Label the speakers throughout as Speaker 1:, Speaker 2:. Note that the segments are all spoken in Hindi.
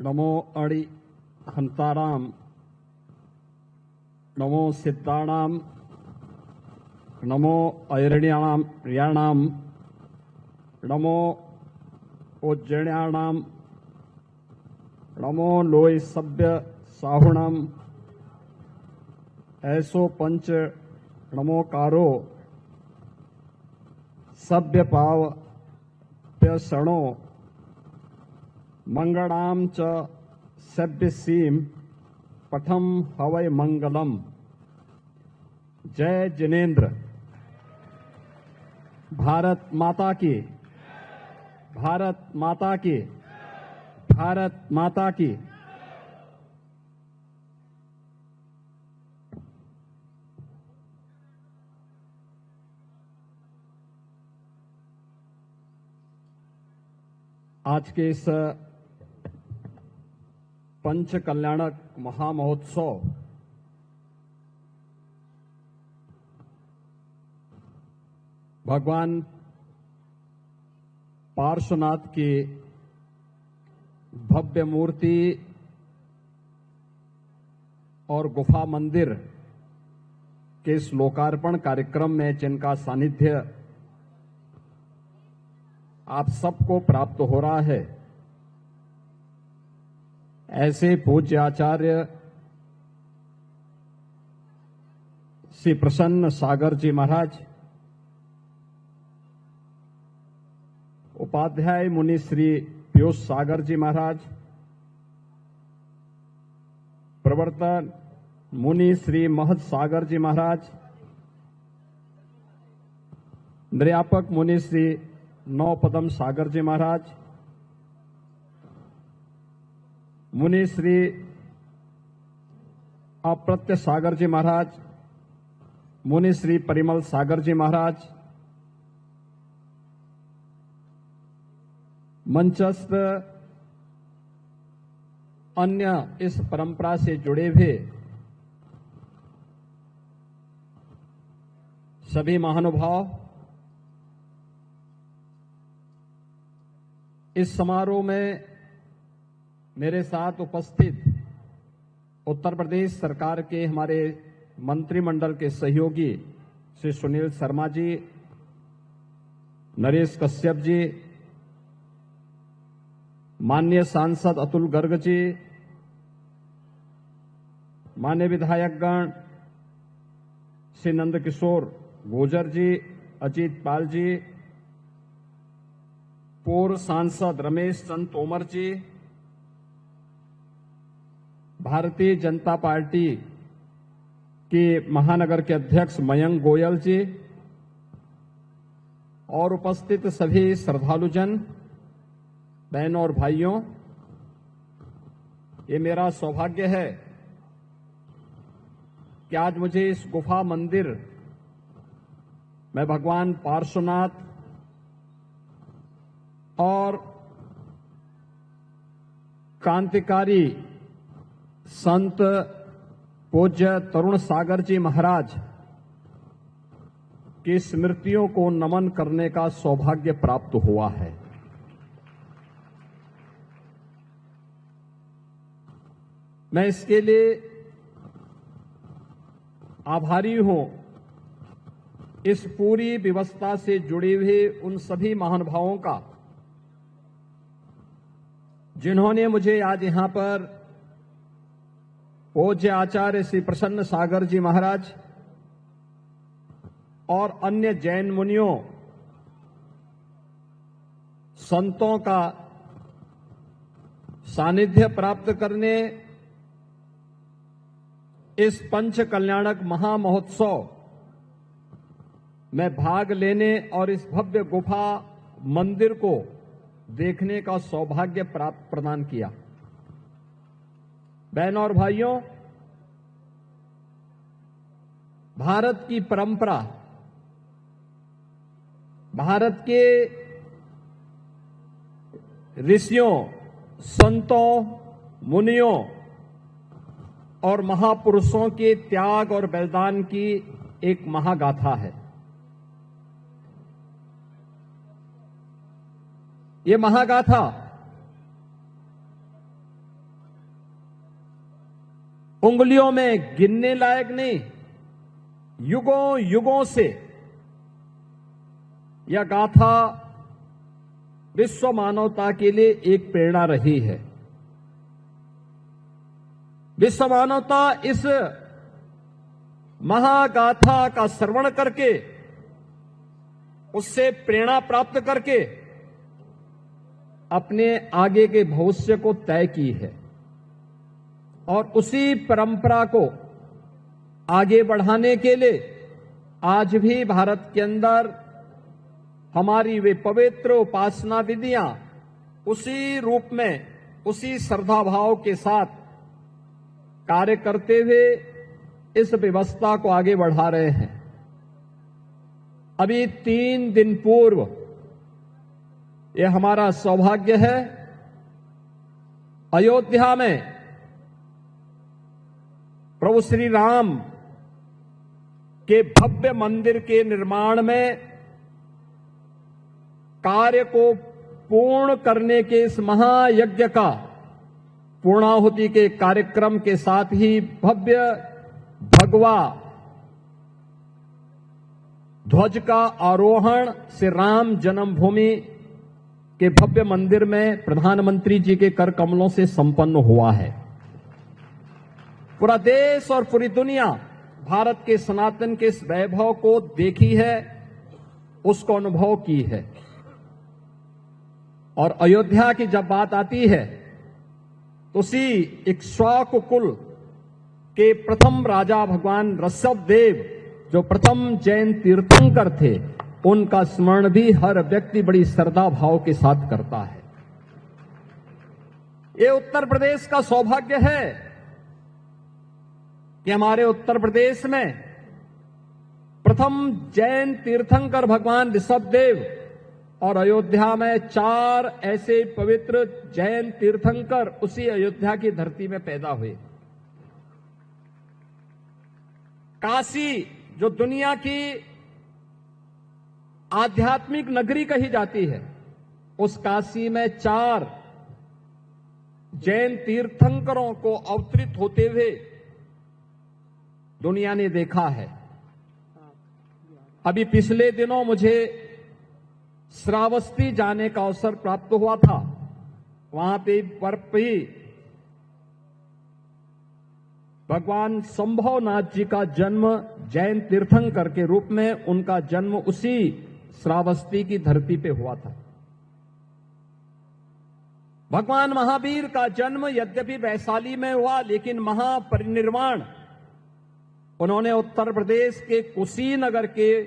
Speaker 1: नमो अणि हंताराम, नमो सिद्धाणाम, नमो ऐरण्याणाम रियाणाम, नमो उज्जैण्याणाम, नमो लोय सभ्य साहुणाम, ऐसो पंच नमोकारो सभ्य पाव प्यसणो मंगणाम च सभ्य सीम पठम हवय मंगलम। जय जिनेन्द्र। भारत माता की, भारत माता की, भारत माता की। आज के इस पंच कल्याणक महामहोत्सव भगवान पार्श्वनाथ की भव्य मूर्ति और गुफा मंदिर के इस लोकार्पण कार्यक्रम में जिनका सानिध्य आप सबको प्राप्त हो रहा है, ऐसे पूज्य आचार्य श्री प्रसन्न सागर जी महाराज, उपाध्याय मुनि श्री पीयूष सागर जी महाराज, प्रवर्तन मुनि श्री महत सागर जी महाराज, निर्यापक मुनि श्री नौपदम सागर जी महाराज, मुनि श्री अप्रत्य सागर जी महाराज, मुनि श्री परिमल सागर जी महाराज, मंचस्थ अन्य इस परंपरा से जुड़े हुए सभी महानुभाव, इस समारोह में मेरे साथ उपस्थित उत्तर प्रदेश सरकार के हमारे मंत्रिमंडल के सहयोगी श्री सुनील शर्मा जी, नरेश कश्यप जी, माननीय सांसद अतुल गर्ग जी, माननीय विधायकगण श्री नंदकिशोर गुर्जर जी, अजीत पाल जी, पूर्व सांसद रमेश चंद तोमर जी, भारतीय जनता पार्टी के महानगर के अध्यक्ष मयंक गोयल जी और उपस्थित सभी श्रद्धालुजन, बहनों और भाइयों, ये मेरा सौभाग्य है कि आज मुझे इस गुफा मंदिर में भगवान पार्श्वनाथ और क्रांतिकारी संत पूज्य तरुण सागर जी महाराज की स्मृतियों को नमन करने का सौभाग्य प्राप्त हुआ है। मैं इसके लिए आभारी हूं इस पूरी व्यवस्था से जुड़े हुए उन सभी महानुभावों का जिन्होंने मुझे आज यहां पर पूज्य आचार्य श्री प्रसन्न सागर जी महाराज और अन्य जैन मुनियों संतों का सानिध्य प्राप्त करने, इस पंच कल्याणक महामहोत्सव में भाग लेने और इस भव्य गुफा मंदिर को देखने का सौभाग्य प्राप्त प्रदान किया। बहनों और भाइयों, भारत की परंपरा, भारत के ऋषियों, संतों, मुनियों और महापुरुषों के त्याग और बलिदान की एक महागाथा है। ये महागाथा उंगलियों में गिनने लायक नहीं, युगों युगों से यह गाथा विश्व मानवता के लिए एक प्रेरणा रही है। विश्व मानवता इस महागाथा का श्रवण करके, उससे प्रेरणा प्राप्त करके अपने आगे के भविष्य को तय की है और उसी परंपरा को आगे बढ़ाने के लिए आज भी भारत के अंदर हमारी वे पवित्र उपासना विधियां उसी रूप में, उसी श्रद्धा भाव के साथ कार्य करते हुए इस व्यवस्था को आगे बढ़ा रहे हैं। अभी 3 दिन पूर्व यह हमारा सौभाग्य है, अयोध्या में प्रभु श्री राम के भव्य मंदिर के निर्माण में कार्य को पूर्ण करने के इस महायज्ञ का पूर्णाहुति के कार्यक्रम के साथ ही भव्य भगवा ध्वज का आरोहण से राम जन्मभूमि के भव्य मंदिर में प्रधानमंत्री जी के कर कमलों से संपन्न हुआ है। पूरा देश और पूरी दुनिया भारत के सनातन के इस वैभव को देखी है, उसको अनुभव की है। और अयोध्या की जब बात आती है तो उसी इक्ष्वाकु कुल के प्रथम राजा भगवान ऋषभ देव, जो प्रथम जैन तीर्थंकर थे, उनका स्मरण भी हर व्यक्ति बड़ी श्रद्धा भाव के साथ करता है। ये उत्तर प्रदेश का सौभाग्य है कि हमारे उत्तर प्रदेश में प्रथम जैन तीर्थंकर भगवान ऋषभ देव और अयोध्या में 4 ऐसे पवित्र जैन तीर्थंकर उसी अयोध्या की धरती में पैदा हुए। काशी, जो दुनिया की आध्यात्मिक नगरी कही जाती है, उस काशी में 4 जैन तीर्थंकरों को अवतरित होते हुए दुनिया ने देखा है। अभी पिछले दिनों मुझे श्रावस्ती जाने का अवसर प्राप्त हुआ था। वहां पर ही भगवान संभवनाथ जी का जन्म जैन तीर्थंकर के रूप में, उनका जन्म उसी श्रावस्ती की धरती पे हुआ था। भगवान महावीर का जन्म यद्यपि वैशाली में हुआ, लेकिन महापरिनिर्वाण उन्होंने उत्तर प्रदेश के कुशीनगर के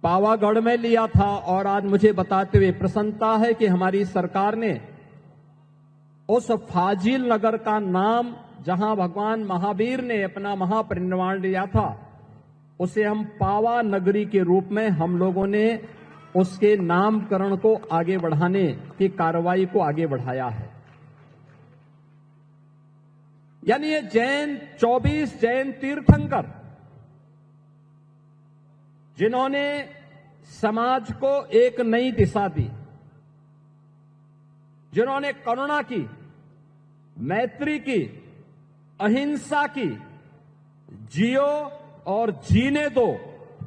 Speaker 1: पावागढ़ में लिया था। और आज मुझे बताते हुए प्रसन्नता है कि हमारी सरकार ने उस फाजिल नगर का नाम, जहां भगवान महावीर ने अपना महापरिनिर्वाण लिया था, उसे हम पावा नगरी के रूप में हम लोगों ने उसके नामकरण को आगे बढ़ाने की कार्रवाई को आगे बढ़ाया है। यानी ये 24 जैन तीर्थंकर जिन्होंने समाज को एक नई दिशा दी, जिन्होंने करुणा की, मैत्री की, अहिंसा की, जियो और जीने दो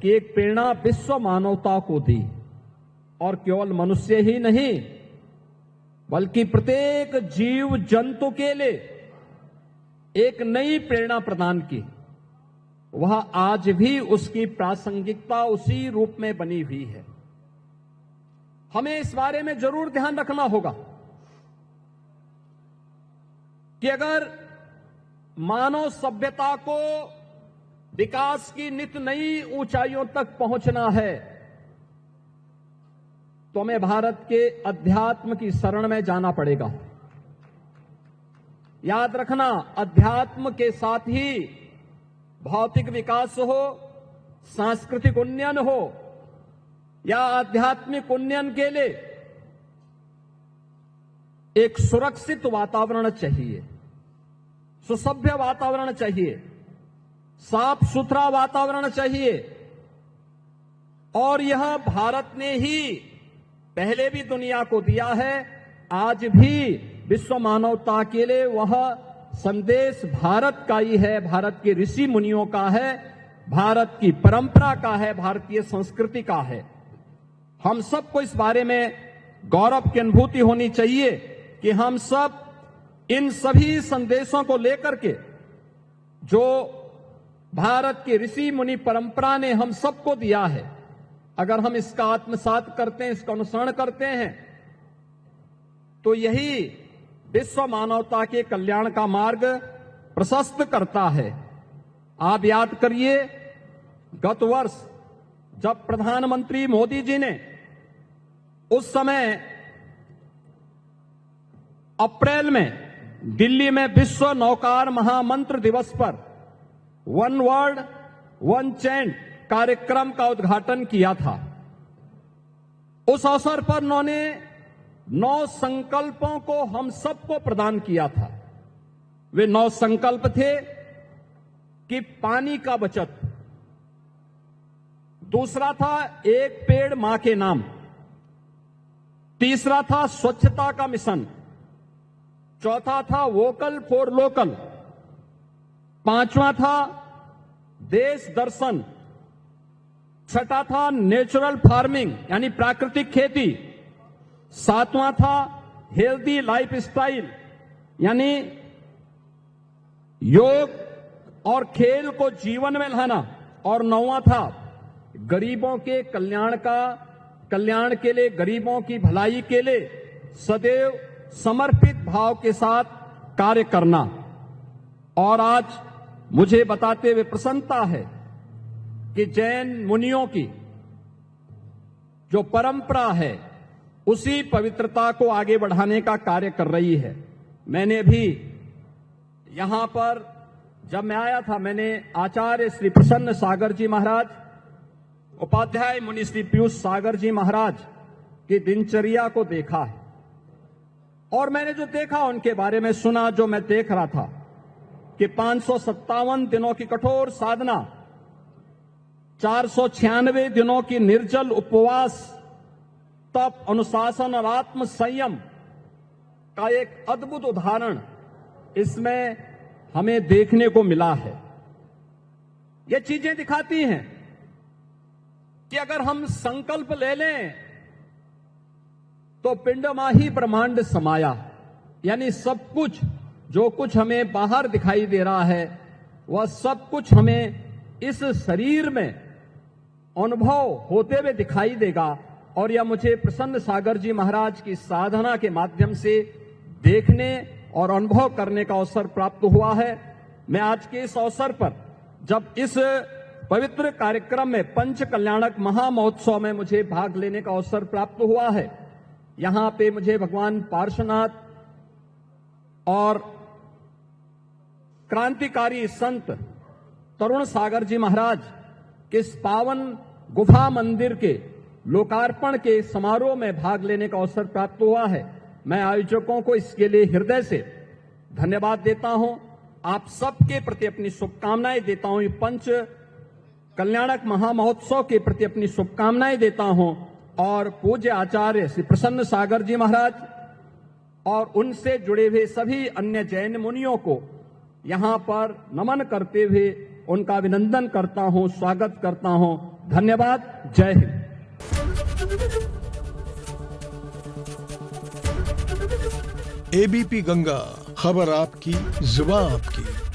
Speaker 1: की एक प्रेरणा विश्व मानवता को दी। और केवल मनुष्य ही नहीं, बल्कि प्रत्येक जीव जंतु के लिए एक नई प्रेरणा प्रदान की। वह आज भी उसकी प्रासंगिकता उसी रूप में बनी हुई है। हमें इस बारे में जरूर ध्यान रखना होगा कि अगर मानव सभ्यता को विकास की नित नई ऊंचाइयों तक पहुंचना है, तो हमें भारत के अध्यात्म की शरण में जाना पड़ेगा। याद रखना, अध्यात्म के साथ ही भौतिक विकास हो, सांस्कृतिक उन्नयन हो, या आध्यात्मिक उन्नयन के लिए एक सुरक्षित वातावरण चाहिए, सुसभ्य वातावरण चाहिए, साफ सुथरा वातावरण चाहिए। और यह भारत ने ही पहले भी दुनिया को दिया है, आज भी विश्व मानवता के लिए वह संदेश भारत का ही है, भारत के ऋषि मुनियों का है, भारत की परंपरा का है, भारतीय संस्कृति का है। हम सबको इस बारे में गौरव की अनुभूति होनी चाहिए कि हम सब इन सभी संदेशों को लेकर के जो भारत की ऋषि मुनि परंपरा ने हम सबको दिया है, अगर हम इसका आत्मसात करते हैं, इसका अनुसरण करते हैं, तो यही विश्व मानवता के कल्याण का मार्ग प्रशस्त करता है। आप याद करिए, गत वर्ष जब प्रधानमंत्री मोदी जी ने उस समय अप्रैल में दिल्ली में विश्व नौकार महामंत्र दिवस पर वन वर्ल्ड वन चैंट कार्यक्रम का उद्घाटन किया था, उस अवसर पर उन्होंने 9 संकल्पों को हम सबको प्रदान किया था। वे 9 संकल्प थे कि पानी का बचत, दूसरा था एक पेड़ मां के नाम, तीसरा था स्वच्छता का मिशन, चौथा था वोकल फॉर लोकल, पांचवा था देश दर्शन, छठा था नेचुरल फार्मिंग यानी प्राकृतिक खेती, सातवां था हेल्दी लाइफ स्टाइल यानी योग और खेल को जीवन में लाना, और 9वां था गरीबों के कल्याण के लिए, गरीबों की भलाई के लिए सदैव समर्पित भाव के साथ कार्य करना। और आज मुझे बताते हुए प्रसन्नता है कि जैन मुनियों की जो परंपरा है उसी पवित्रता को आगे बढ़ाने का कार्य कर रही है। मैंने भी यहां पर जब मैं आया था, मैंने आचार्य श्री प्रसन्न सागर जी महाराज, उपाध्याय मुनि श्री पीयूष सागर जी महाराज की दिनचर्या को देखा है, और मैंने जो देखा उनके बारे में सुना। जो मैं देख रहा था कि 557 दिनों की कठोर साधना, 496 दिनों की निर्जल उपवास, तप, अनुशासन और आत्म संयम का एक अद्भुत उदाहरण इसमें हमें देखने को मिला है। ये चीजें दिखाती हैं कि अगर हम संकल्प ले लें तो पिंडमाही ब्रह्मांड समाया, यानी सब कुछ जो कुछ हमें बाहर दिखाई दे रहा है वह सब कुछ हमें इस शरीर में अनुभव होते हुए दिखाई देगा। और यह मुझे प्रसन्न सागर जी महाराज की साधना के माध्यम से देखने और अनुभव करने का अवसर प्राप्त हुआ है। मैं आज के इस अवसर पर जब इस पवित्र कार्यक्रम में पंच कल्याणक महामहोत्सव में मुझे भाग लेने का अवसर प्राप्त हुआ है, यहां पे मुझे भगवान पार्श्वनाथ और क्रांतिकारी संत तरुण सागर जी महाराज के इस पावन गुफा मंदिर के लोकार्पण के समारोह में भाग लेने का अवसर प्राप्त हुआ है। मैं आयोजकों को इसके लिए हृदय से धन्यवाद देता हूं। आप सबके प्रति अपनी शुभकामनाएं देता हूं। पंच कल्याणक महामहोत्सव के प्रति अपनी शुभकामनाएं देता हूं, और पूज्य आचार्य श्री प्रसन्न सागर जी महाराज और उनसे जुड़े हुए सभी अन्य जैन मुनियों को यहां पर नमन करते हुए उनका अभिनंदन करता हूं, स्वागत करता हूं। धन्यवाद। जय हिंद।
Speaker 2: एबीपी गंगा, खबर आपकी, जुबान आपकी।